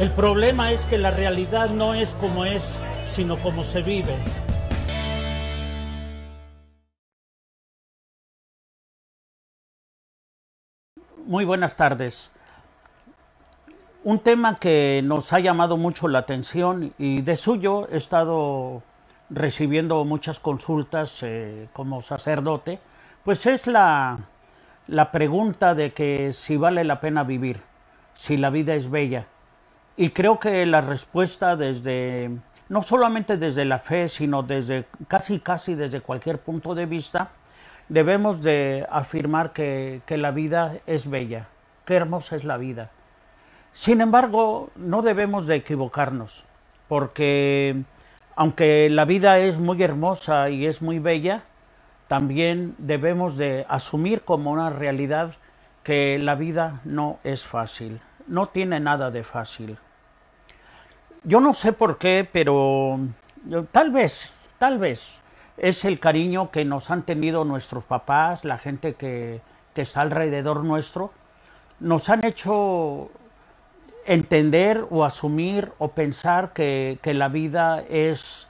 El problema es que la realidad no es como es, sino como se vive. Muy buenas tardes. Un tema que nos ha llamado mucho la atención y de suyo he estado recibiendo muchas consultas como sacerdote, pues es la pregunta de que si vale la pena vivir, si la vida es bella. Y creo que la respuesta no solamente desde la fe, sino desde casi desde cualquier punto de vista, debemos de afirmar que la vida es bella, qué hermosa es la vida. Sin embargo, no debemos de equivocarnos, porque aunque la vida es muy hermosa y es muy bella, también debemos de asumir como una realidad que la vida no es fácil, no tiene nada de fácil. Yo no sé por qué, pero tal vez es el cariño que nos han tenido nuestros papás, la gente que está alrededor nuestro, nos han hecho entender o asumir o pensar que la vida es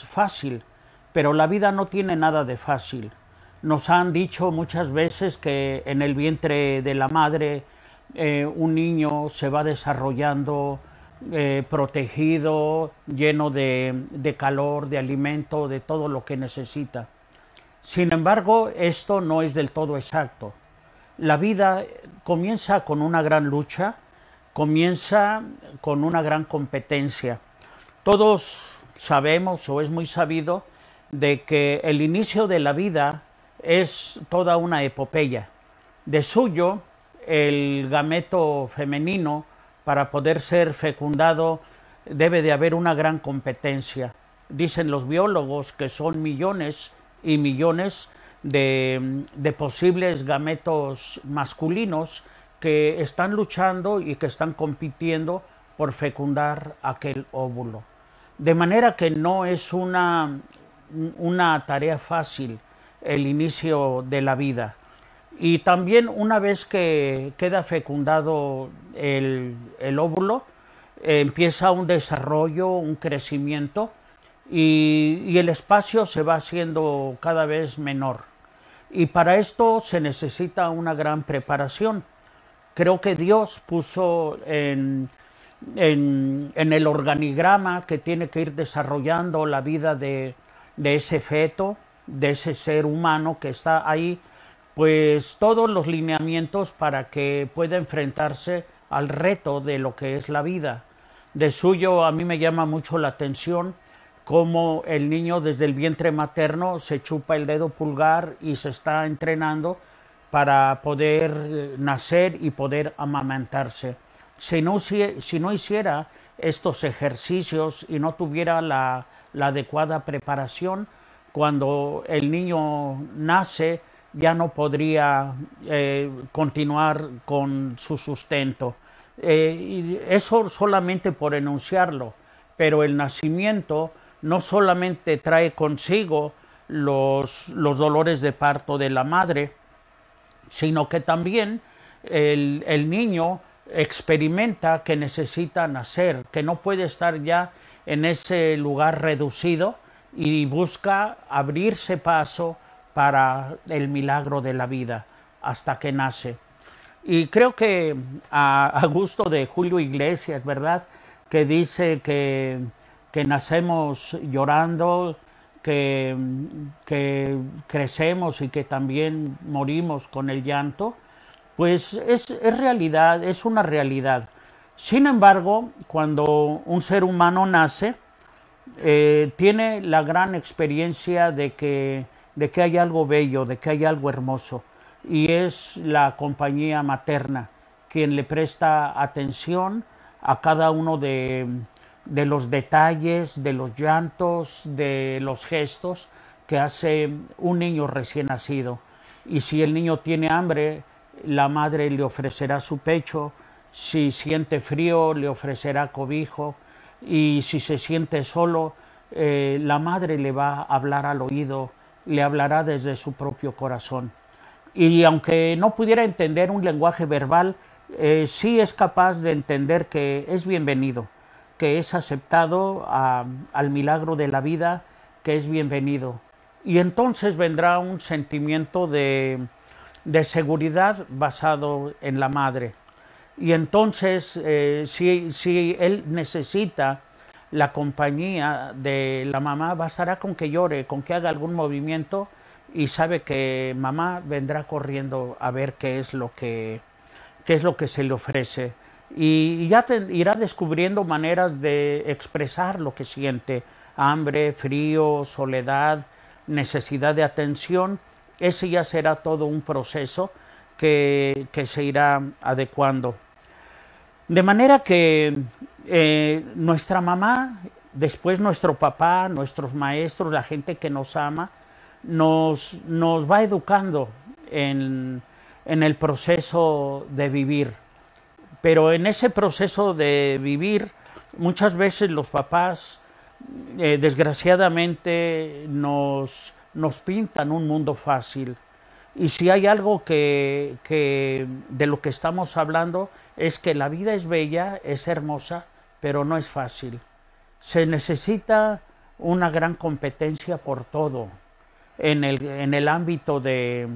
fácil, pero la vida no tiene nada de fácil. Nos han dicho muchas veces que en el vientre de la madre un niño se va desarrollando protegido, lleno de calor, de alimento, de todo lo que necesita. Sin embargo, esto no es del todo exacto. La vida comienza con una gran lucha, comienza con una gran competencia. Todos sabemos, o es muy sabido, de que el inicio de la vida es toda una epopeya. De suyo, el gameto femenino, para poder ser fecundado, debe de haber una gran competencia. Dicen los biólogos que son millones y millones de posibles gametos masculinos que están luchando y que están compitiendo por fecundar aquel óvulo. De manera que no es una tarea fácil el inicio de la vida. Y también una vez que queda fecundado el óvulo, empieza un desarrollo, un crecimiento y el espacio se va haciendo cada vez menor. Y para esto se necesita una gran preparación. Creo que Dios puso en el organigrama que tiene que ir desarrollando la vida de ese feto, de ese ser humano que está ahí, pues todos los lineamientos para que pueda enfrentarse al reto de lo que es la vida. De suyo a mí me llama mucho la atención cómo el niño desde el vientre materno se chupa el dedo pulgar y se está entrenando para poder nacer y poder amamantarse. Si no hiciera estos ejercicios y no tuviera la adecuada preparación, cuando el niño nace ya no podría continuar con su sustento. Y eso solamente por enunciarlo, pero el nacimiento no solamente trae consigo los dolores de parto de la madre, sino que también el niño experimenta que necesita nacer, que no puede estar ya en ese lugar reducido y busca abrirse paso para el milagro de la vida hasta que nace. Y creo que a gusto de Julio Iglesias, ¿verdad?, que dice que nacemos llorando, que crecemos y que también morimos con el llanto, pues es realidad, es una realidad. Sin embargo, cuando un ser humano nace, tiene la gran experiencia de que hay algo bello, de que hay algo hermoso, y es la compañía materna quien le presta atención a cada uno de los detalles, de los llantos, de los gestos que hace un niño recién nacido. Y si el niño tiene hambre, la madre le ofrecerá su pecho; si siente frío, le ofrecerá cobijo; y si se siente solo, la madre le va a hablar al oído, le hablará desde su propio corazón. Y aunque no pudiera entender un lenguaje verbal, sí es capaz de entender que es bienvenido, que es aceptado al milagro de la vida, que es bienvenido. Y entonces vendrá un sentimiento de seguridad basado en la madre. Y entonces, si él necesita la compañía de la mamá, bastará con que llore, con que haga algún movimiento y sabe que mamá vendrá corriendo a ver qué es lo que se le ofrece. Y ya irá descubriendo maneras de expresar lo que siente: hambre, frío, soledad, necesidad de atención. Ese ya será todo un proceso que se irá adecuando. De manera que nuestra mamá, después nuestro papá, nuestros maestros, la gente que nos ama, nos va educando en el proceso de vivir. Pero en ese proceso de vivir, muchas veces los papás, desgraciadamente, nos pintan un mundo fácil. Y si hay algo que de lo que estamos hablando es que la vida es bella, es hermosa, pero no es fácil. Se necesita una gran competencia por todo, en el ámbito de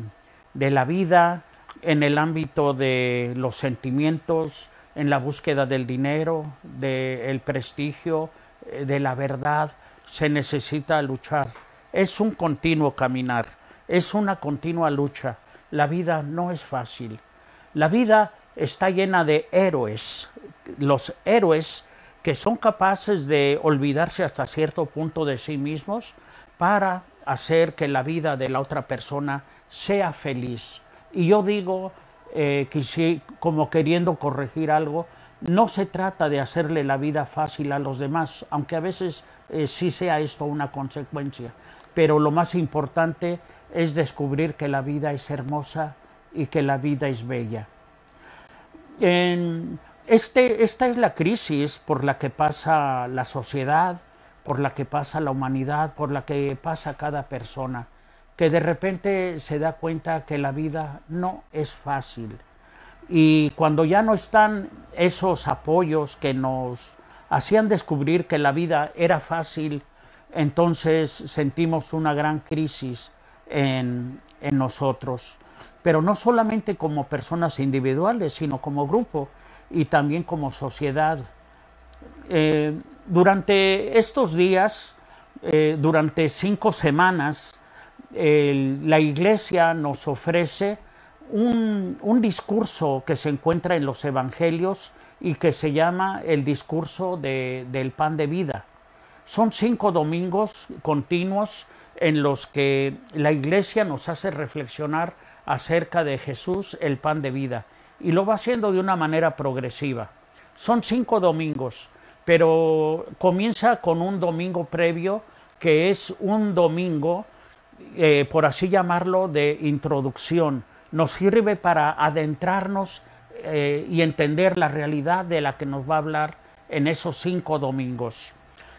la vida, en el ámbito de los sentimientos, en la búsqueda del dinero, del prestigio, de la verdad. Se necesita luchar. Es un continuo caminar, es una continua lucha. La vida no es fácil. La vida está llena de héroes. Los héroes que son capaces de olvidarse hasta cierto punto de sí mismos para hacer que la vida de la otra persona sea feliz. Y yo digo, que sí, como queriendo corregir algo, no se trata de hacerle la vida fácil a los demás, aunque a veces sí sea esto una consecuencia. Pero lo más importante es descubrir que la vida es hermosa y que la vida es bella. Esta es la crisis por la que pasa la sociedad, por la que pasa la humanidad, por la que pasa cada persona, que de repente se da cuenta que la vida no es fácil. Y cuando ya no están esos apoyos que nos hacían descubrir que la vida era fácil, entonces sentimos una gran crisis en nosotros. Pero no solamente como personas individuales, sino como grupo y también como sociedad. Durante estos días, durante 5 semanas, la Iglesia nos ofrece un discurso que se encuentra en los Evangelios y que se llama el discurso del pan de vida. Son 5 domingos continuos en los que la Iglesia nos hace reflexionar acerca de Jesús, el pan de vida, y lo va haciendo de una manera progresiva. Son 5 domingos, pero comienza con un domingo previo, que es un domingo, por así llamarlo, de introducción. Nos sirve para adentrarnos y entender la realidad de la que nos va a hablar en esos 5 domingos.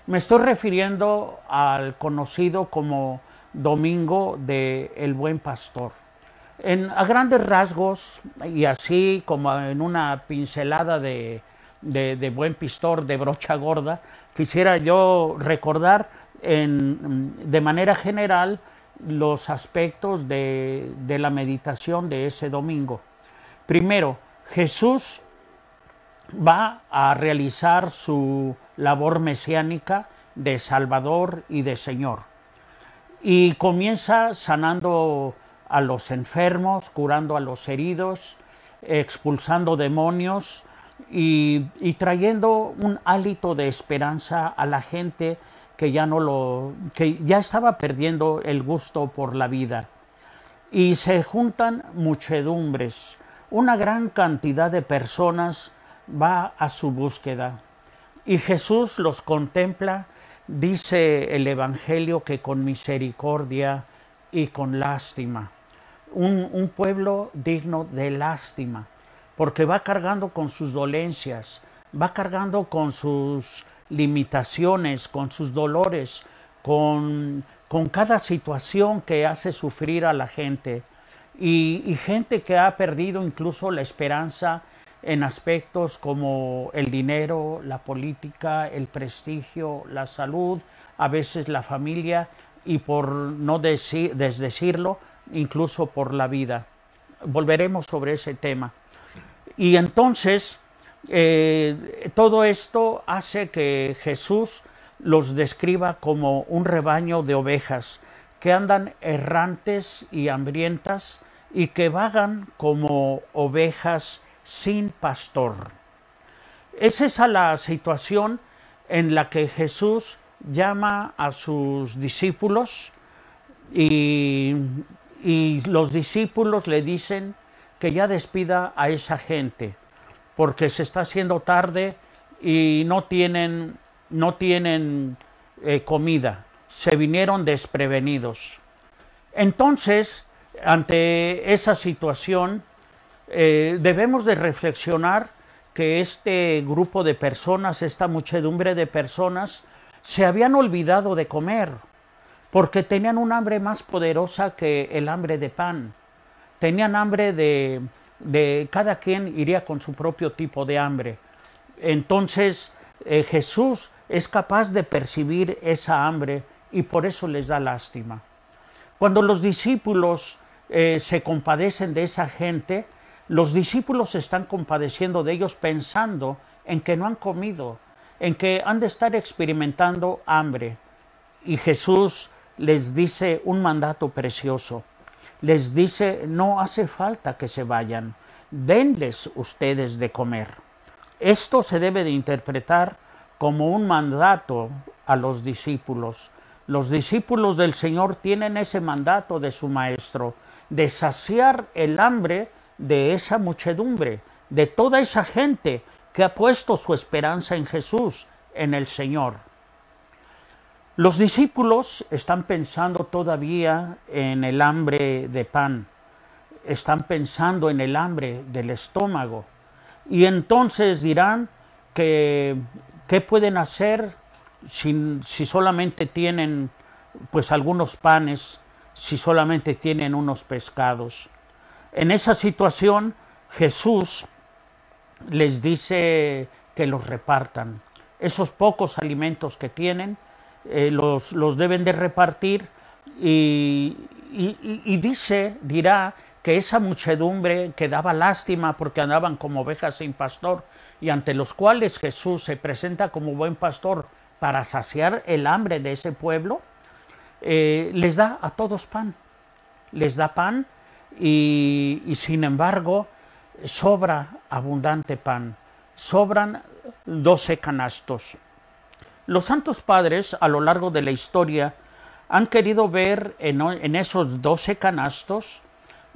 Me estoy refiriendo al conocido como Domingo del Buen Pastor. A grandes rasgos, y así como en una pincelada de buen pistor, de brocha gorda, quisiera yo recordar de manera general los aspectos de la meditación de ese domingo. Primero, Jesús va a realizar su labor mesiánica de Salvador y de Señor. Y comienza sanando a los enfermos, curando a los heridos, expulsando demonios y trayendo un hálito de esperanza a la gente que ya estaba perdiendo el gusto por la vida. Y se juntan muchedumbres, una gran cantidad de personas va a su búsqueda. Y Jesús los contempla, dice el Evangelio, que con misericordia y con lástima. Un pueblo digno de lástima, porque va cargando con sus dolencias, va cargando con sus limitaciones, con sus dolores, con cada situación que hace sufrir a la gente. Y gente que ha perdido incluso la esperanza en aspectos como el dinero, la política, el prestigio, la salud, a veces la familia y por no desdecirlo, incluso por la vida. Volveremos sobre ese tema. Y entonces todo esto hace que Jesús los describa como un rebaño de ovejas que andan errantes y hambrientas y que vagan como ovejas sin pastor. Es esa la situación en la que Jesús llama a sus discípulos y los discípulos le dicen que ya despida a esa gente porque se está haciendo tarde y no tienen comida, se vinieron desprevenidos. Entonces, ante esa situación, debemos de reflexionar que este grupo de personas, esta muchedumbre de personas, se habían olvidado de comer, porque tenían un hambre más poderosa que el hambre de pan. Tenían hambre de cada quien iría con su propio tipo de hambre. Entonces, Jesús es capaz de percibir esa hambre y por eso les da lástima. Cuando los discípulos se compadecen de esa gente, los discípulos se están compadeciendo de ellos pensando en que no han comido, en que han de estar experimentando hambre. Y Jesús les dice un mandato precioso. Les dice, no hace falta que se vayan, denles ustedes de comer. Esto se debe de interpretar como un mandato a los discípulos. Los discípulos del Señor tienen ese mandato de su Maestro, de saciar el hambre de esa muchedumbre, de toda esa gente que ha puesto su esperanza en Jesús, en el Señor. Los discípulos están pensando todavía en el hambre de pan, están pensando en el hambre del estómago, y entonces dirán que ¿qué pueden hacer si solamente tienen pues algunos panes, si solamente tienen unos pescados? En esa situación Jesús les dice que los repartan. Esos pocos alimentos que tienen los deben de repartir y dirá que esa muchedumbre que daba lástima porque andaban como ovejas sin pastor y ante los cuales Jesús se presenta como buen pastor para saciar el hambre de ese pueblo, les da a todos pan, les da pan y sin embargo sobra abundante pan, sobran 12 canastos. Los santos padres a lo largo de la historia han querido ver en esos 12 canastos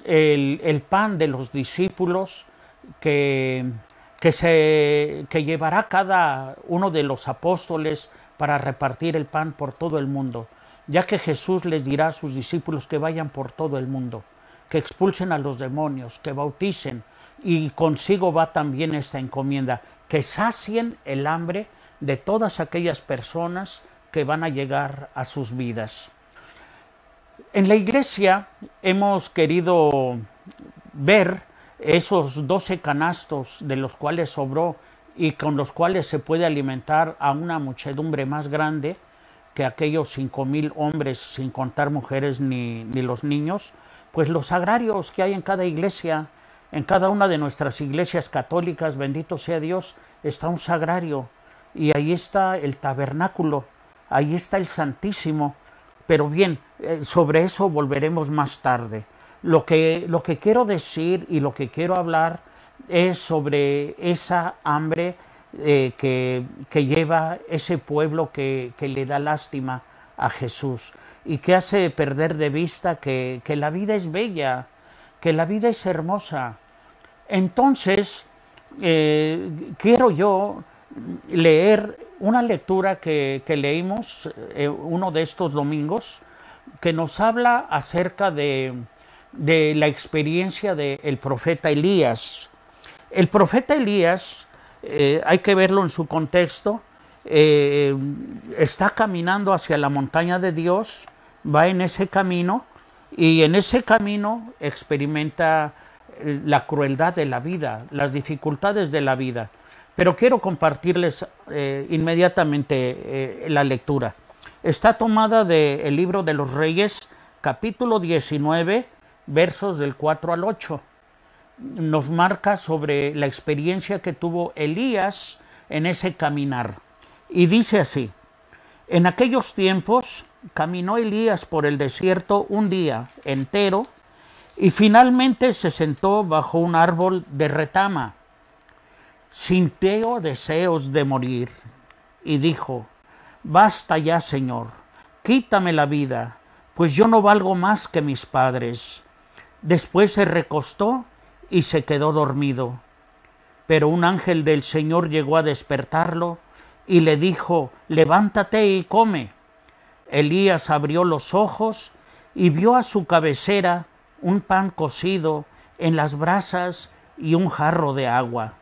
el pan de los discípulos que llevará cada uno de los apóstoles para repartir el pan por todo el mundo, ya que Jesús les dirá a sus discípulos que vayan por todo el mundo, que expulsen a los demonios, que bauticen, y consigo va también esta encomienda, que sacien el hambre de todas aquellas personas que van a llegar a sus vidas. En la Iglesia hemos querido ver esos 12 canastos de los cuales sobró y con los cuales se puede alimentar a una muchedumbre más grande que aquellos 5,000 hombres, sin contar mujeres ni los niños, pues los agrarios que hay en cada iglesia, en cada una de nuestras iglesias católicas, bendito sea Dios, está un sagrario y ahí está el tabernáculo, ahí está el Santísimo. Pero bien, sobre eso volveremos más tarde. Lo que quiero decir y lo que quiero hablar es sobre esa hambre que lleva ese pueblo que le da lástima a Jesús y que hace perder de vista que la vida es bella, que la vida es hermosa. Entonces, quiero yo leer una lectura que leímos uno de estos domingos, que nos habla acerca de la experiencia del profeta Elías. El profeta Elías, hay que verlo en su contexto, está caminando hacia la montaña de Dios, va en ese camino y en ese camino experimenta la crueldad de la vida, las dificultades de la vida. Pero quiero compartirles inmediatamente la lectura. Está tomada del libro de los Reyes, capítulo 19, versos del 4 al 8. Nos marca sobre la experiencia que tuvo Elías en ese caminar. Y dice así: en aquellos tiempos caminó Elías por el desierto un día entero y finalmente se sentó bajo un árbol de retama. Sintió deseos de morir y dijo: basta ya, Señor, quítame la vida, pues yo no valgo más que mis padres. Después se recostó y se quedó dormido. Pero un ángel del Señor llegó a despertarlo y le dijo: levántate y come. Elías abrió los ojos y vio a su cabecera un pan cocido en las brasas y un jarro de agua.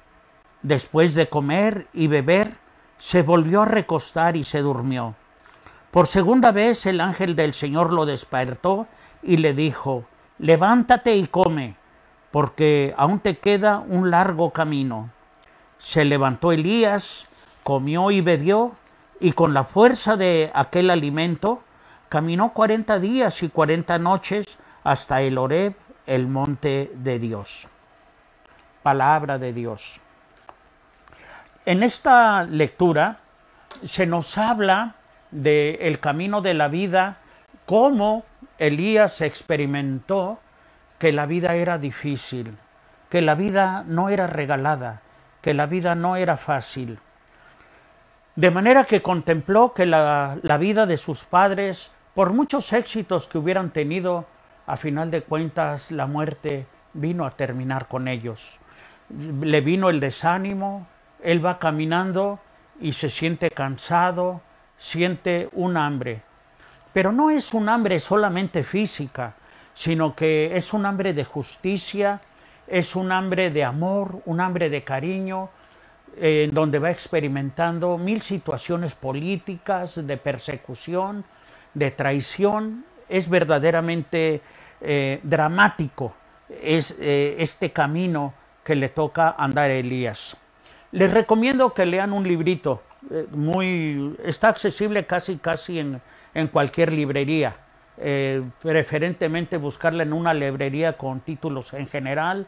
Después de comer y beber, se volvió a recostar y se durmió. Por segunda vez el ángel del Señor lo despertó y le dijo: levántate y come, porque aún te queda un largo camino. Se levantó Elías, comió y bebió, y con la fuerza de aquel alimento caminó 40 días y 40 noches hasta el Horeb, el monte de Dios. Palabra de Dios. En esta lectura se nos habla del camino de la vida, cómo Elías experimentó que la vida era difícil, que la vida no era regalada, que la vida no era fácil. De manera que contempló que la vida de sus padres, por muchos éxitos que hubieran tenido, a final de cuentas la muerte vino a terminar con ellos. Le vino el desánimo, él va caminando y se siente cansado, siente un hambre. Pero no es un hambre solamente física, sino que es un hambre de justicia, es un hambre de amor, un hambre de cariño, en donde va experimentando mil situaciones políticas, de persecución, de traición. Es verdaderamente dramático este camino que le toca andar a Elías. Les recomiendo que lean un librito, está accesible casi en cualquier librería, preferentemente buscarla en una librería con títulos en general.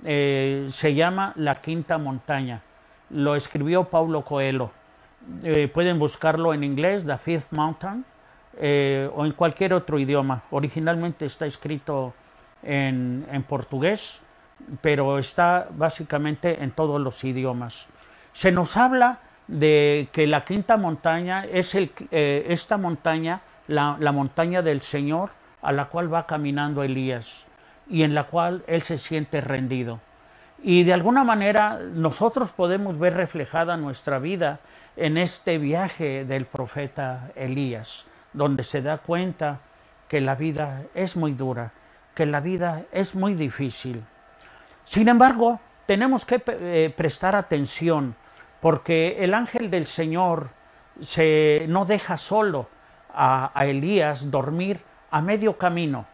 Se llama La Quinta Montaña, lo escribió Paulo Coelho. Pueden buscarlo en inglés, The Fifth Mountain, o en cualquier otro idioma. Originalmente está escrito en portugués, pero está básicamente en todos los idiomas. Se nos habla de que la quinta montaña es esta montaña, la montaña del Señor, a la cual va caminando Elías y en la cual él se siente rendido. Y de alguna manera nosotros podemos ver reflejada nuestra vida en este viaje del profeta Elías, donde se da cuenta que la vida es muy dura, que la vida es muy difícil. Sin embargo, tenemos que prestar atención, porque el ángel del Señor no deja solo a Elías dormir a medio camino.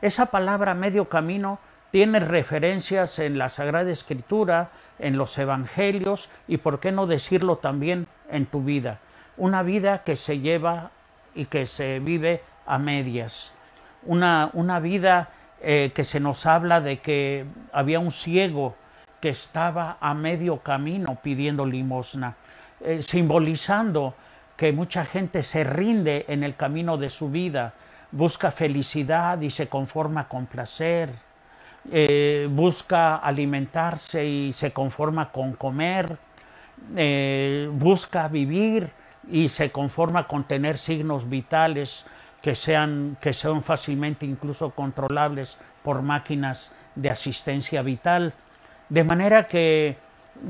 Esa palabra medio camino tiene referencias en la Sagrada Escritura, en los Evangelios y, por qué no decirlo, también en tu vida. Una vida que se lleva y que se vive a medias. Una vida que se nos habla de que había un ciego que estaba a medio camino pidiendo limosna, simbolizando que mucha gente se rinde en el camino de su vida, busca felicidad y se conforma con placer, busca alimentarse y se conforma con comer, busca vivir y se conforma con tener signos vitales que sean fácilmente incluso controlables por máquinas de asistencia vital. De manera que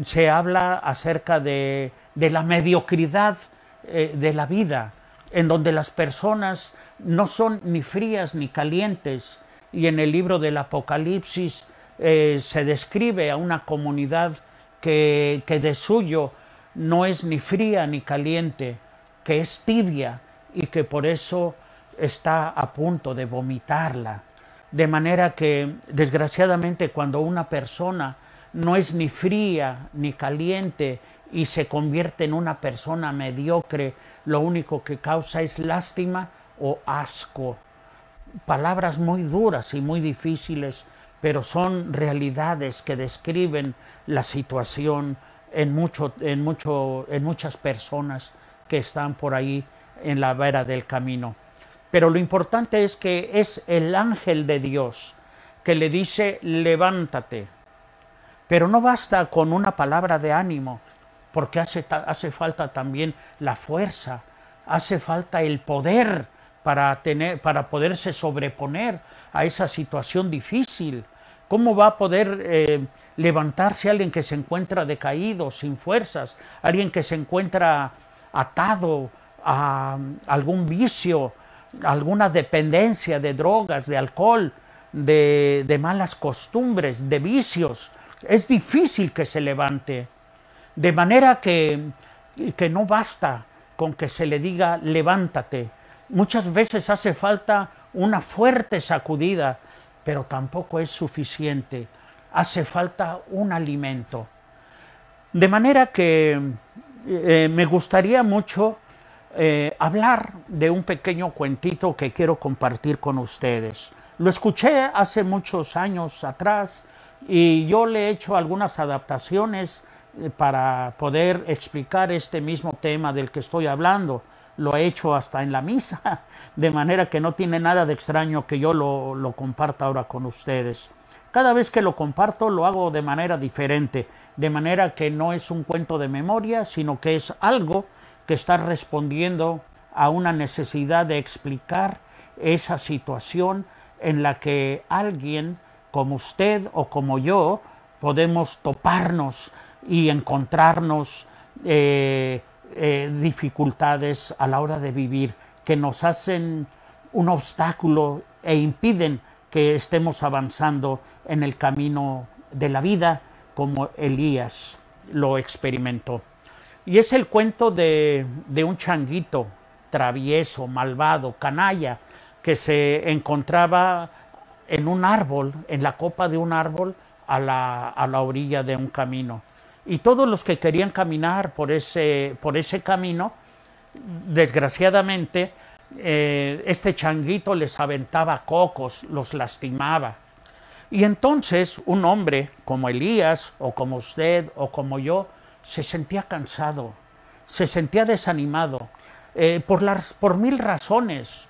se habla acerca de la mediocridad de la vida, en donde las personas no son ni frías ni calientes. Y en el libro del Apocalipsis se describe a una comunidad que de suyo no es ni fría ni caliente, que es tibia y que por eso está a punto de vomitarla. De manera que, desgraciadamente, cuando una persona no es ni fría ni caliente y se convierte en una persona mediocre, lo único que causa es lástima o asco. Palabras muy duras y muy difíciles, pero son realidades que describen la situación en muchas personas que están por ahí en la vera del camino. Pero lo importante es que es el ángel de Dios que le dice: levántate. Pero no basta con una palabra de ánimo, porque hace falta también la fuerza, hace falta el poder para poderse sobreponer a esa situación difícil. ¿Cómo va a poder levantarse alguien que se encuentra decaído, sin fuerzas, alguien que se encuentra atado a algún vicio, alguna dependencia de drogas, de alcohol, de malas costumbres, de vicios? Es difícil que se levante. De manera que no basta con que se le diga levántate. Muchas veces hace falta una fuerte sacudida, pero tampoco es suficiente. Hace falta un alimento. De manera que me gustaría mucho hablar de un pequeño cuentito que quiero compartir con ustedes. Lo escuché hace muchos años atrás y yo le he hecho algunas adaptaciones para poder explicar este mismo tema del que estoy hablando. Lo he hecho hasta en la misa, de manera que no tiene nada de extraño que yo lo comparta ahora con ustedes. Cada vez que lo comparto lo hago de manera diferente, de manera que no es un cuento de memoria, sino que es algo que está respondiendo a una necesidad de explicar esa situación en la que alguien como usted o como yo podemos toparnos y encontrarnos dificultades a la hora de vivir que nos hacen un obstáculo e impiden que estemos avanzando en el camino de la vida como Elías lo experimentó. Y es el cuento de un changuito travieso, malvado, canalla, que se encontraba en un árbol, en la copa de un árbol, a la orilla de un camino. Y todos los que querían caminar por ese camino, desgraciadamente, este changuito les aventaba cocos, los lastimaba. Y entonces un hombre como Elías, o como usted, o como yo, se sentía cansado, se sentía desanimado, por mil razones,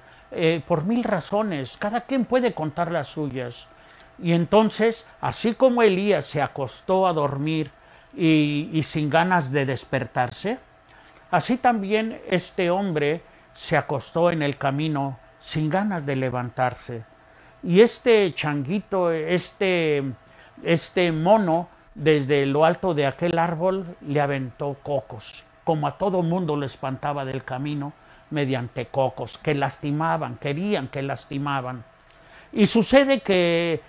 cada quien puede contar las suyas. Y entonces, así como Elías se acostó a dormir y sin ganas de despertarse, así también este hombre se acostó en el camino sin ganas de levantarse. Y este changuito, este mono, desde lo alto de aquel árbol le aventó cocos, como a todo mundo le espantaba del camino, mediante cocos que lastimaban, querían que lastimaban. Y sucede que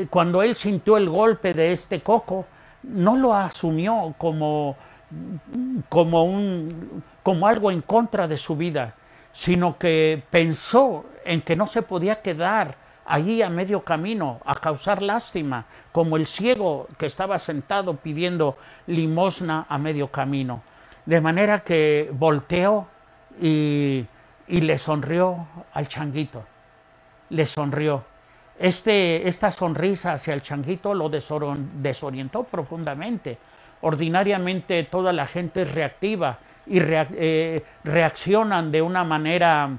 cuando él sintió el golpe de este coco, no lo asumió como algo en contra de su vida, sino que pensó en que no se podía quedar allí a medio camino a causar lástima, como el ciego que estaba sentado pidiendo limosna a medio camino. De manera que volteó y le sonrió al changuito. Le sonrió. Esta sonrisa hacia el changuito lo desorientó profundamente. Ordinariamente toda la gente es reactiva y reaccionan de una manera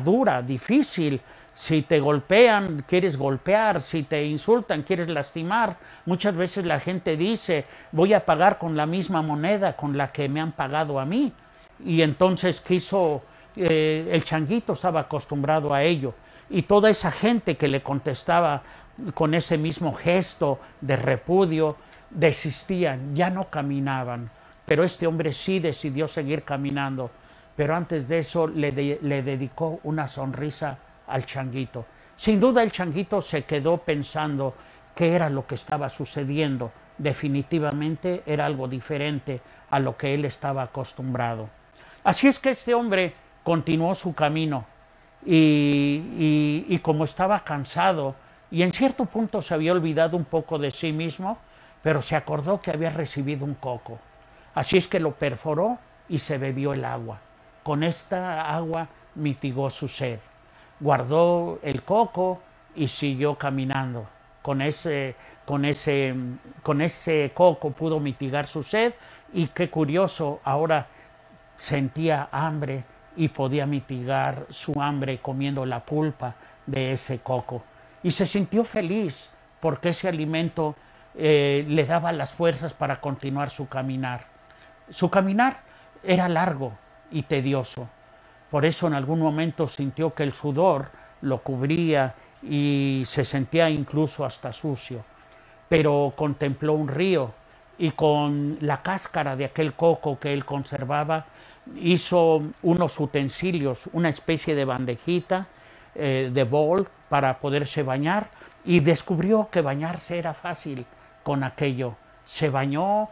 dura, difícil. Si te golpean, quieres golpear; si te insultan, quieres lastimar. Muchas veces la gente dice: voy a pagar con la misma moneda con la que me han pagado a mí. Y entonces el changuito estaba acostumbrado a ello. Y toda esa gente que le contestaba con ese mismo gesto de repudio, desistían, ya no caminaban. Pero este hombre sí decidió seguir caminando. Pero antes de eso le dedicó una sonrisa al changuito. Sin duda el changuito se quedó pensando qué era lo que estaba sucediendo. Definitivamente era algo diferente a lo que él estaba acostumbrado. Así es que este hombre continuó su camino y como estaba cansado y en cierto punto se había olvidado un poco de sí mismo, pero se acordó que había recibido un coco. Así es que lo perforó y se bebió el agua. Con esta agua mitigó su sed. Guardó el coco y siguió caminando. Con ese coco pudo mitigar su sed y qué curioso, ahora sentía hambre y podía mitigar su hambre comiendo la pulpa de ese coco. Y se sintió feliz porque ese alimento le daba las fuerzas para continuar su caminar. Su caminar era largo y tedioso. Por eso en algún momento sintió que el sudor lo cubría y se sentía incluso hasta sucio. Pero contempló un río y con la cáscara de aquel coco que él conservaba hizo unos utensilios, una especie de bandejita, de bowl para poderse bañar, y descubrió que bañarse era fácil con aquello. Se bañó,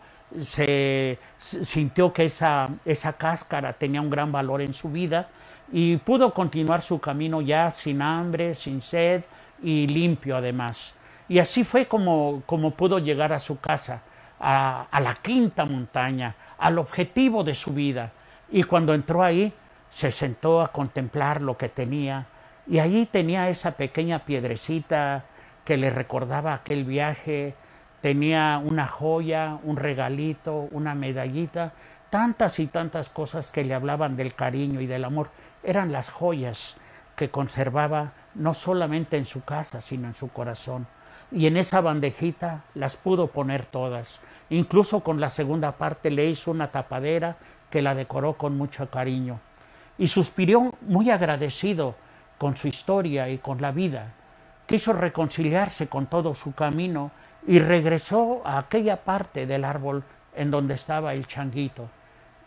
sintió que esa cáscara tenía un gran valor en su vida y pudo continuar su camino ya sin hambre, sin sed y limpio además. Y así fue como pudo llegar a su casa, a la quinta montaña, al objetivo de su vida. Y cuando entró ahí, se sentó a contemplar lo que tenía. Y ahí tenía esa pequeña piedrecita que le recordaba aquel viaje. Tenía una joya, un regalito, una medallita, tantas y tantas cosas que le hablaban del cariño y del amor. Eran las joyas que conservaba no solamente en su casa, sino en su corazón. Y en esa bandejita las pudo poner todas. Incluso con la segunda parte le hizo una tapadera que la decoró con mucho cariño. Y suspiró muy agradecido con su historia y con la vida. Quiso reconciliarse con todo su camino y regresó a aquella parte del árbol en donde estaba el changuito.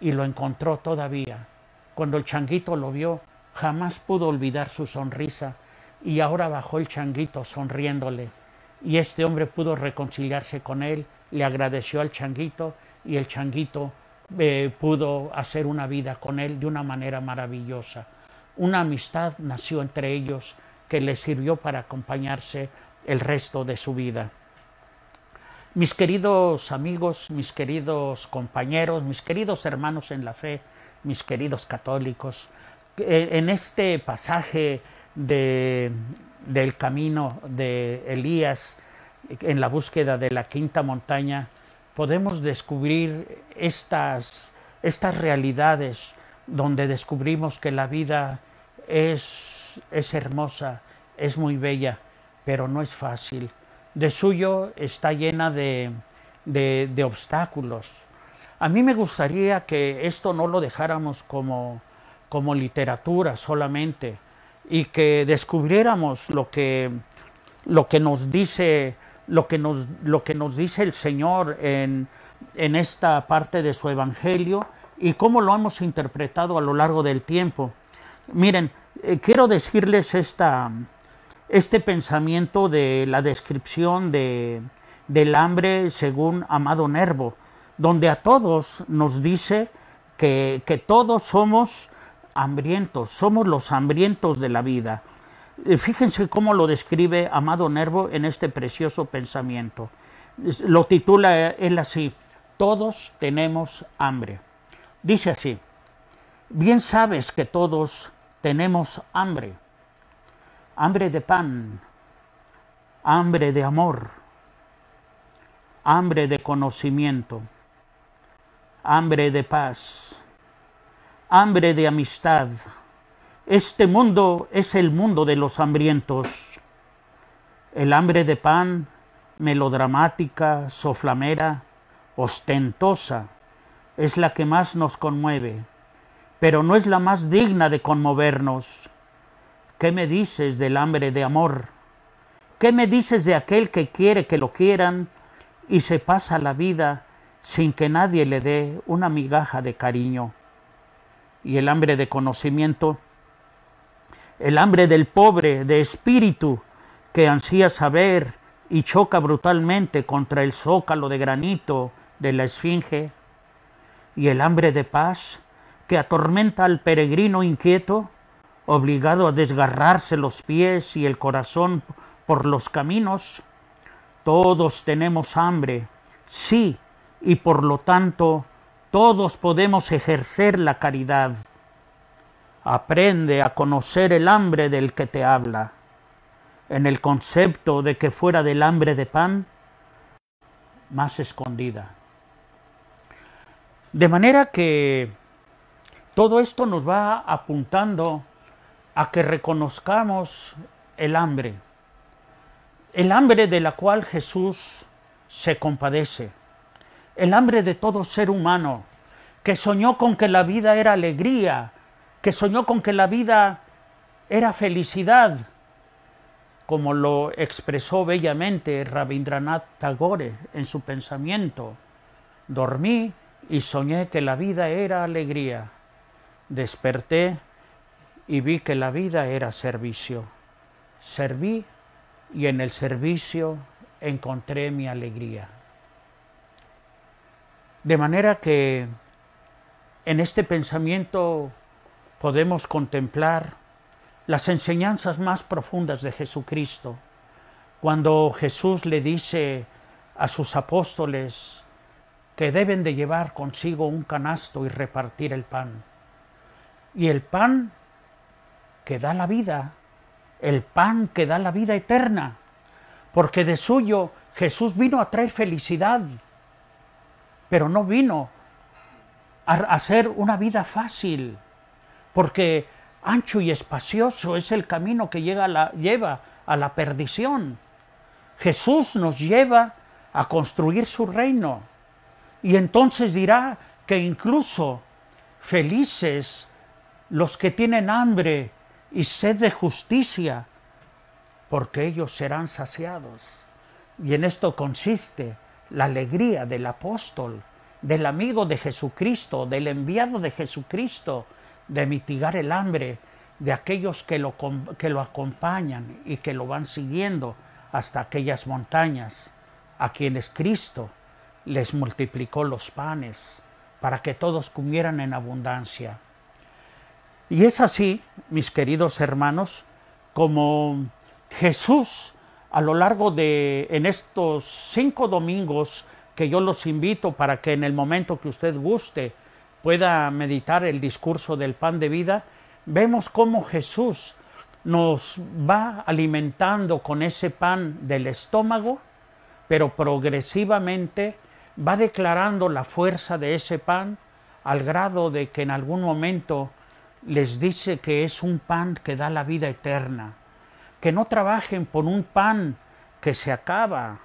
Y lo encontró todavía. Cuando el changuito lo vio, jamás pudo olvidar su sonrisa. Y ahora bajó el changuito sonriéndole. Y este hombre pudo reconciliarse con él, le agradeció al changuito y el changuito pudo hacer una vida con él de una manera maravillosa. Una amistad nació entre ellos que les sirvió para acompañarse el resto de su vida. Mis queridos amigos, mis queridos compañeros, mis queridos hermanos en la fe, mis queridos católicos, en este pasaje del camino de Elías en la búsqueda de la quinta montaña, podemos descubrir estas realidades donde descubrimos que la vida es hermosa, es muy bella, pero no es fácil. De suyo está llena de obstáculos. A mí me gustaría que esto no lo dejáramos como literatura solamente, y que descubriéramos lo que nos dice el Señor en esta parte de su Evangelio y cómo lo hemos interpretado a lo largo del tiempo. Miren, quiero decirles este pensamiento de la descripción del hambre según Amado Nervo, donde a todos nos dice que todos somos hambrientos, somos los hambrientos de la vida. Fíjense cómo lo describe Amado Nervo en este precioso pensamiento. Lo titula él así: todos tenemos hambre. Dice así: bien sabes que todos tenemos hambre. Hambre de pan, hambre de amor, hambre de conocimiento, hambre de paz, hambre de amistad. Este mundo es el mundo de los hambrientos. El hambre de pan, melodramática, soflamera, ostentosa, es la que más nos conmueve, pero no es la más digna de conmovernos. ¿Qué me dices del hambre de amor? ¿Qué me dices de aquel que quiere que lo quieran y se pasa la vida sin que nadie le dé una migaja de cariño? Y el hambre de conocimiento, el hambre del pobre de espíritu que ansía saber y choca brutalmente contra el zócalo de granito de la esfinge, y el hambre de paz que atormenta al peregrino inquieto obligado a desgarrarse los pies y el corazón por los caminos. Todos tenemos hambre, sí, y por lo tanto todos podemos ejercer la caridad. Aprende a conocer el hambre del que te habla, en el concepto de que fuera del hambre de pan, más escondida. De manera que todo esto nos va apuntando a que reconozcamos el hambre de la cual Jesús se compadece, el hambre de todo ser humano, que soñó con que la vida era alegría, que soñó con que la vida era felicidad, como lo expresó bellamente Rabindranath Tagore en su pensamiento. Dormí y soñé que la vida era alegría. Desperté y vi que la vida era servicio. Serví y en el servicio encontré mi alegría. De manera que en este pensamiento podemos contemplar las enseñanzas más profundas de Jesucristo, cuando Jesús le dice a sus apóstoles que deben de llevar consigo un canasto y repartir el pan. Y el pan que da la vida, el pan que da la vida eterna, porque de suyo Jesús vino a traer felicidad, pero no vino a hacer una vida fácil, porque ancho y espacioso es el camino que lleva a la perdición. Jesús nos lleva a construir su reino, y entonces dirá que incluso felices los que tienen hambre y sed de justicia, porque ellos serán saciados. Y en esto consiste la alegría del apóstol, del amigo de Jesucristo, del enviado de Jesucristo, de mitigar el hambre de aquellos que lo acompañan y que lo van siguiendo hasta aquellas montañas, a quienes Cristo les multiplicó los panes para que todos comieran en abundancia. Y es así, mis queridos hermanos, como Jesús a lo largo en estos 5 domingos que yo los invito para que en el momento que usted guste pueda meditar el discurso del pan de vida, vemos cómo Jesús nos va alimentando con ese pan del estómago, pero progresivamente va declarando la fuerza de ese pan al grado de que en algún momento les dice que es un pan que da la vida eterna, que no trabajen por un pan que se acaba,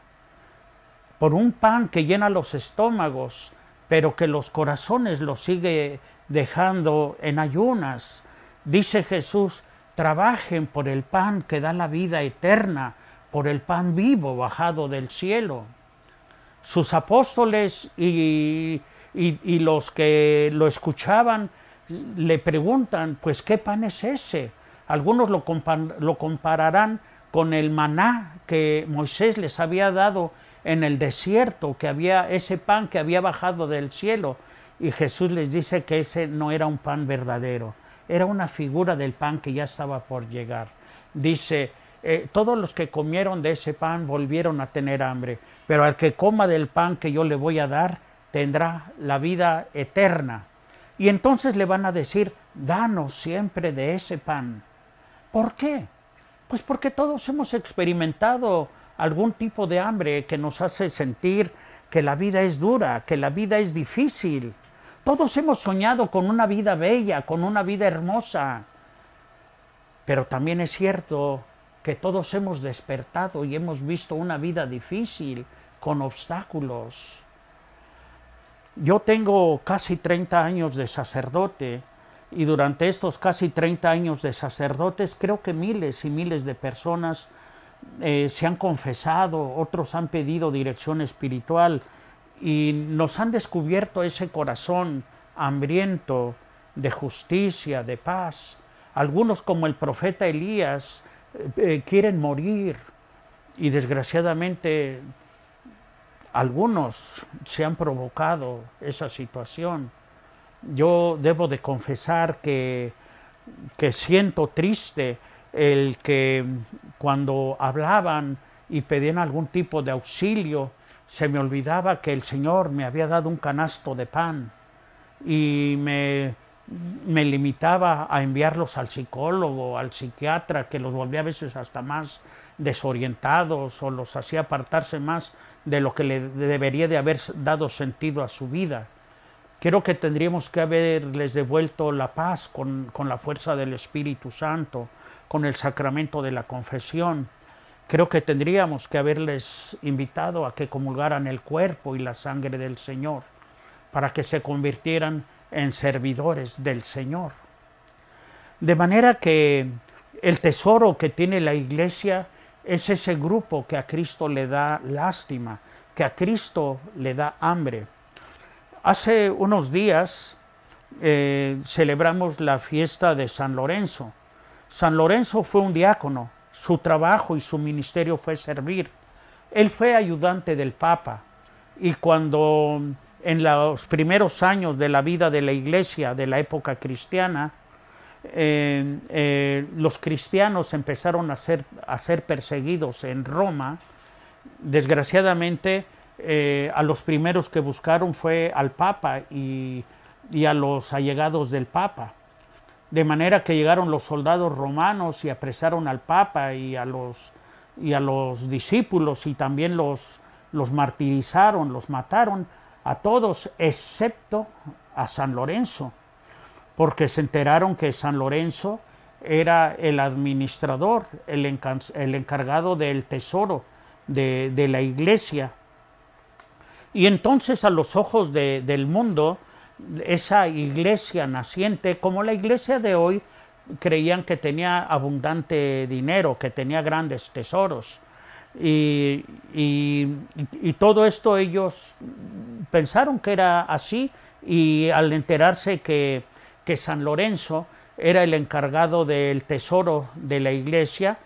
por un pan que llena los estómagos, pero que los corazones los sigue dejando en ayunas. Dice Jesús, trabajen por el pan que da la vida eterna, por el pan vivo bajado del cielo. Sus apóstoles y los que lo escuchaban le preguntan, pues ¿qué pan es ese? Algunos lo compararán con el maná que Moisés les había dado en el desierto, que había ese pan que había bajado del cielo, y Jesús les dice que ese no era un pan verdadero, era una figura del pan que ya estaba por llegar. Dice, todos los que comieron de ese pan volvieron a tener hambre, pero al que coma del pan que yo le voy a dar, tendrá la vida eterna. Y entonces le van a decir, danos siempre de ese pan. ¿Por qué? Pues porque todos hemos experimentado algún tipo de hambre que nos hace sentir que la vida es dura, que la vida es difícil. Todos hemos soñado con una vida bella, con una vida hermosa. Pero también es cierto que todos hemos despertado y hemos visto una vida difícil, con obstáculos. Yo tengo casi 30 años de sacerdote, y durante estos casi 30 años de sacerdotes creo que miles y miles de personas se han confesado, otros han pedido dirección espiritual y nos han descubierto ese corazón hambriento de justicia, de paz. Algunos, como el profeta Elías, quieren morir, y desgraciadamente algunos se han provocado esa situación. Yo debo de confesar que que siento triste el que cuando hablaban y pedían algún tipo de auxilio, se me olvidaba que el Señor me había dado un canasto de pan y me limitaba a enviarlos al psicólogo, al psiquiatra, que los volvía a veces hasta más desorientados o los hacía apartarse más de lo que le debería de haber dado sentido a su vida. Creo que tendríamos que haberles devuelto la paz con la fuerza del Espíritu Santo, con el sacramento de la confesión. Creo que tendríamos que haberles invitado a que comulgaran el cuerpo y la sangre del Señor, para que se convirtieran en servidores del Señor. De manera que el tesoro que tiene la Iglesia es ese grupo que a Cristo le da lástima, que a Cristo le da hambre. Hace unos días celebramos la fiesta de San Lorenzo. San Lorenzo fue un diácono, su trabajo y su ministerio fue servir. Él fue ayudante del Papa y cuando en los primeros años de la vida de la Iglesia, de la época cristiana, los cristianos empezaron a ser perseguidos en Roma. Desgraciadamente, a los primeros que buscaron fue al Papa y a los allegados del Papa. De manera que llegaron los soldados romanos y apresaron al Papa y a los discípulos y también los martirizaron, los mataron a todos excepto a San Lorenzo, porque se enteraron que San Lorenzo era el administrador, el encargado del tesoro de la Iglesia. Y entonces a los ojos del mundo, esa iglesia naciente, como la iglesia de hoy, creían que tenía abundante dinero, que tenía grandes tesoros. Y todo esto ellos pensaron que era así, y al enterarse que San Lorenzo era el encargado del tesoro de la iglesia,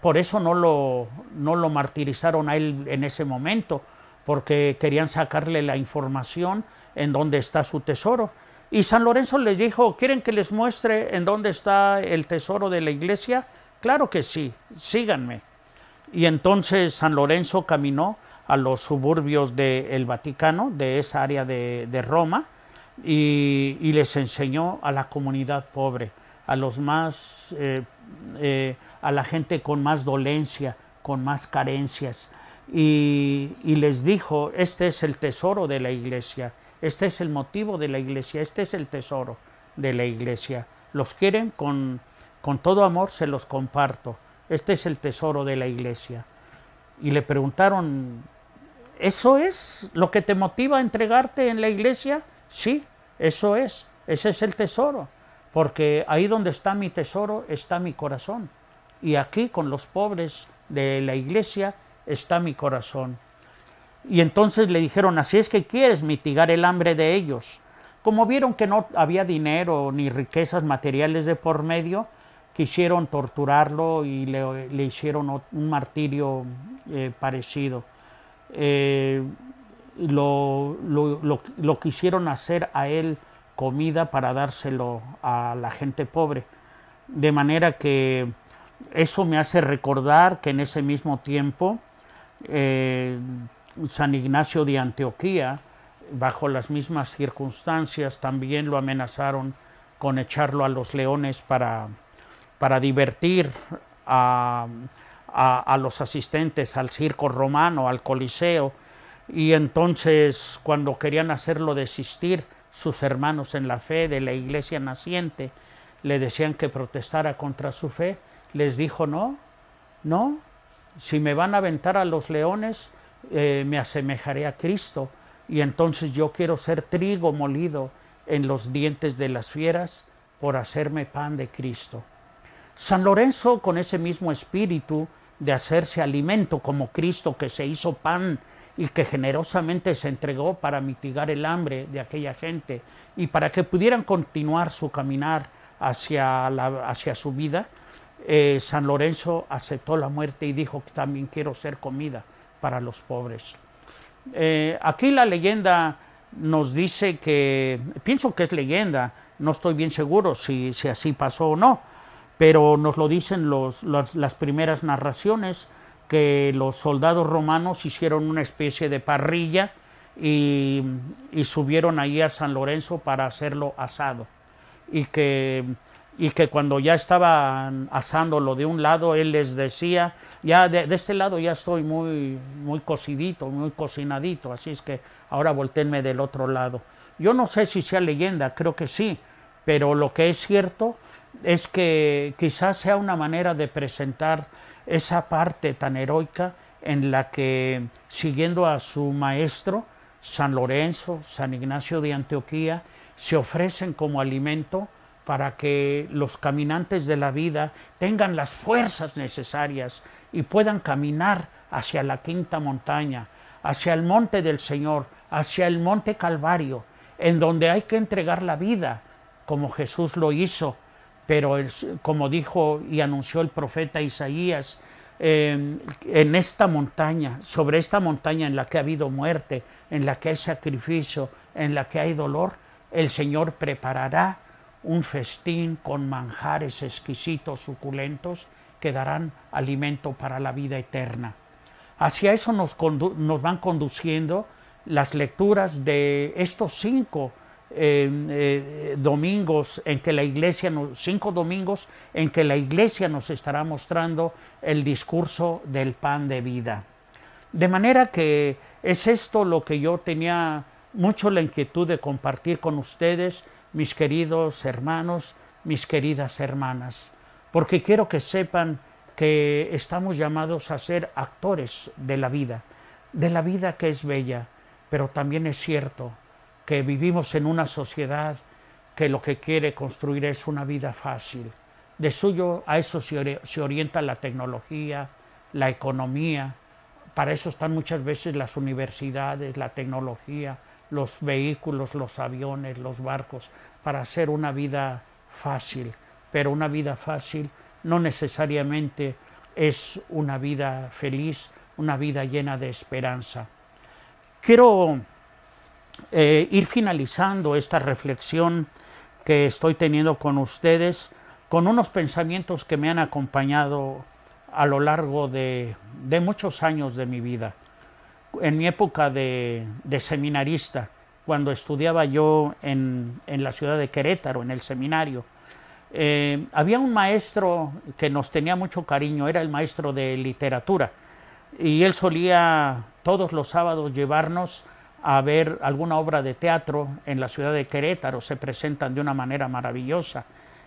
por eso no lo martirizaron a él en ese momento, porque querían sacarle la información en dónde está su tesoro. Y San Lorenzo les dijo: ¿quieren que les muestre en dónde está el tesoro de la iglesia? Claro que sí, síganme. Y entonces San Lorenzo caminó a los suburbios del Vaticano, de esa área de Roma, y les enseñó a la comunidad pobre, a los más, a la gente con más dolencia, con más carencias, y les dijo: este es el tesoro de la iglesia, este es el motivo de la iglesia, este es el tesoro de la iglesia. Los quieren, con todo amor se los comparto, este es el tesoro de la iglesia. Y le preguntaron: ¿eso es lo que te motiva a entregarte en la iglesia? Sí, eso es, ese es el tesoro, porque ahí donde está mi tesoro está mi corazón, y aquí con los pobres de la iglesia está mi corazón. Y entonces le dijeron: así es que quieres mitigar el hambre de ellos. Como vieron que no había dinero ni riquezas materiales de por medio, quisieron torturarlo y le hicieron un martirio parecido. Lo quisieron hacer a él comida para dárselo a la gente pobre. De manera que eso me hace recordar que en ese mismo tiempo San Ignacio de Antioquía, bajo las mismas circunstancias, también lo amenazaron con echarlo a los leones para divertir a los asistentes al circo romano, al Coliseo. Y entonces, cuando querían hacerlo desistir, sus hermanos en la fe de la iglesia naciente le decían que protestara contra su fe. Les dijo: no, si me van a aventar a los leones, me asemejaré a Cristo, y entonces yo quiero ser trigo molido en los dientes de las fieras por hacerme pan de Cristo. San Lorenzo, con ese mismo espíritu de hacerse alimento como Cristo, que se hizo pan y que generosamente se entregó para mitigar el hambre de aquella gente y para que pudieran continuar su caminar hacia su vida, San Lorenzo aceptó la muerte y dijo: también quiero ser comida para los pobres. Aquí la leyenda nos dice que, pienso que es leyenda, No estoy bien seguro si así pasó o no, pero nos lo dicen las primeras narraciones, que los soldados romanos hicieron una especie de parrilla y subieron ahí a San Lorenzo para hacerlo asado. Y que cuando ya estaban asándolo de un lado, él les decía, ya de este lado ya estoy muy cocidito, muy cocinadito, así es que ahora voltéenme del otro lado. Yo no sé si sea leyenda, creo que sí, pero lo que es cierto es que quizás sea una manera de presentar esa parte tan heroica en la que, siguiendo a su maestro, San Lorenzo, San Ignacio de Antioquía, se ofrecen como alimento para que los caminantes de la vida tengan las fuerzas necesarias y puedan caminar hacia la quinta montaña, hacia el monte del Señor, hacia el monte Calvario, en donde hay que entregar la vida, como Jesús lo hizo, pero como dijo y anunció el profeta Isaías, en esta montaña, sobre esta montaña en la que ha habido muerte, en la que hay sacrificio, en la que hay dolor, el Señor preparará un festín con manjares exquisitos, suculentos, que darán alimento para la vida eterna. Hacia eso nos van conduciendo las lecturas de estos 5 domingos en que la Iglesia, 5 domingos en que la Iglesia nos estará mostrando el discurso del pan de vida. De manera que es esto lo que yo tenía mucho la inquietud de compartir con ustedes, mis queridos hermanos, mis queridas hermanas, porque quiero que sepan que estamos llamados a ser actores de la vida que es bella, pero también es cierto que vivimos en una sociedad que lo que quiere construir es una vida fácil. De suyo a eso se orienta la tecnología, la economía. Para eso están muchas veces las universidades, la tecnología, los vehículos, los aviones, los barcos, para hacer una vida fácil. Pero una vida fácil no necesariamente es una vida feliz, una vida llena de esperanza. Quiero ir finalizando esta reflexión que estoy teniendo con ustedes con unos pensamientos que me han acompañado a lo largo de muchos años de mi vida. En mi época de seminarista, cuando estudiaba yo en la ciudad de Querétaro, en el seminario, había un maestro que nos tenía mucho cariño, era el maestro de literatura, y él solía todos los sábados llevarnos a ver alguna obra de teatro en la ciudad de Querétaro. Se presentan de una manera maravillosa.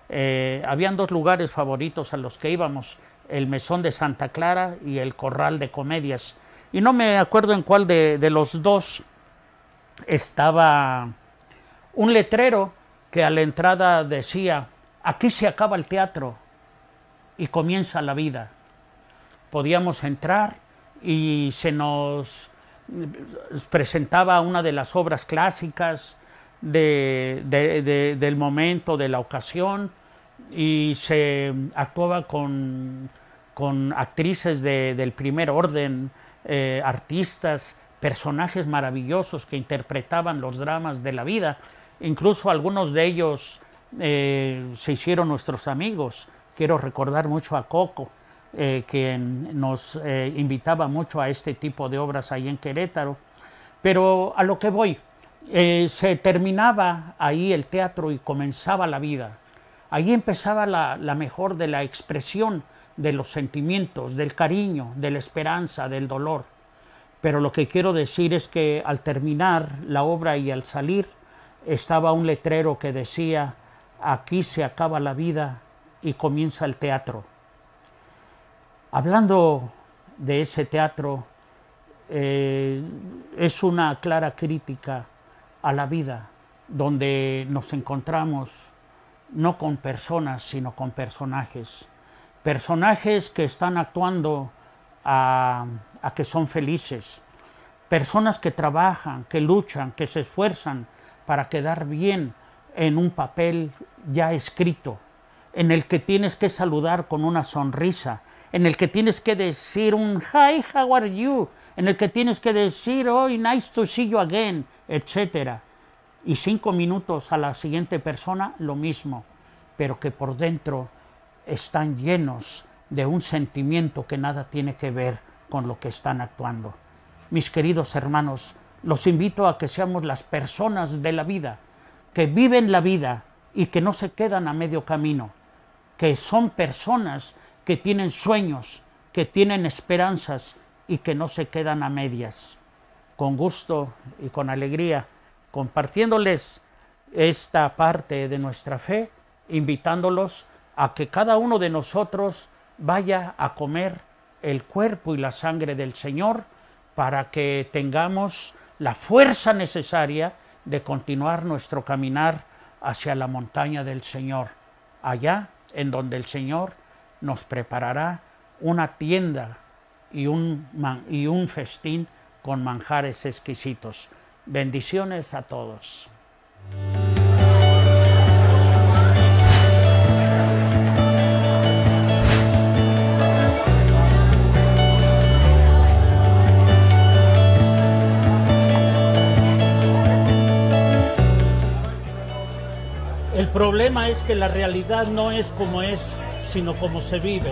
Habían 2 lugares favoritos a los que íbamos, el Mesón de Santa Clara y el Corral de Comedias, y no me acuerdo en cuál de los 2 estaba un letrero que a la entrada decía: aquí se acaba el teatro y comienza la vida. Podíamos entrar y se nos presentaba una de las obras clásicas del momento, de la ocasión, y se actuaba con actrices del primer orden, artistas, personajes maravillosos que interpretaban los dramas de la vida. Incluso algunos de ellos se hicieron nuestros amigos. Quiero recordar mucho a Coco, quien nos invitaba mucho a este tipo de obras ahí en Querétaro. Pero a lo que voy, se terminaba ahí el teatro y comenzaba la vida. Ahí empezaba la mejor de la expresión de los sentimientos, del cariño, de la esperanza, del dolor. Pero lo que quiero decir es que al terminar la obra y al salir, estaba un letrero que decía: aquí se acaba la vida y comienza el teatro. Hablando de ese teatro, es una clara crítica a la vida, donde nos encontramos no con personas, sino con personajes. Personajes que están actuando a que son felices. Personas que trabajan, que luchan, que se esfuerzan para quedar bien en un papel ya escrito, en el que tienes que saludar con una sonrisa, en el que tienes que decir un "Hi, how are you?", en el que tienes que decir "Oh, nice to see you again", etc. y 5 minutos a la siguiente persona lo mismo, pero que por dentro están llenos de un sentimiento que nada tiene que ver con lo que están actuando. Mis queridos hermanos, los invito a que seamos las personas de la vida, que viven la vida y que no se quedan a medio camino, que son personas que tienen sueños, que tienen esperanzas y que no se quedan a medias. Con gusto y con alegría, compartiéndoles esta parte de nuestra fe, invitándolos a que cada uno de nosotros vaya a comer el cuerpo y la sangre del Señor para que tengamos la fuerza necesaria de continuar nuestro caminar hacia la montaña del Señor, allá en donde el Señor nos preparará una tienda y un festín con manjares exquisitos. Bendiciones a todos. El problema es que la realidad no es como es, sino como se vive.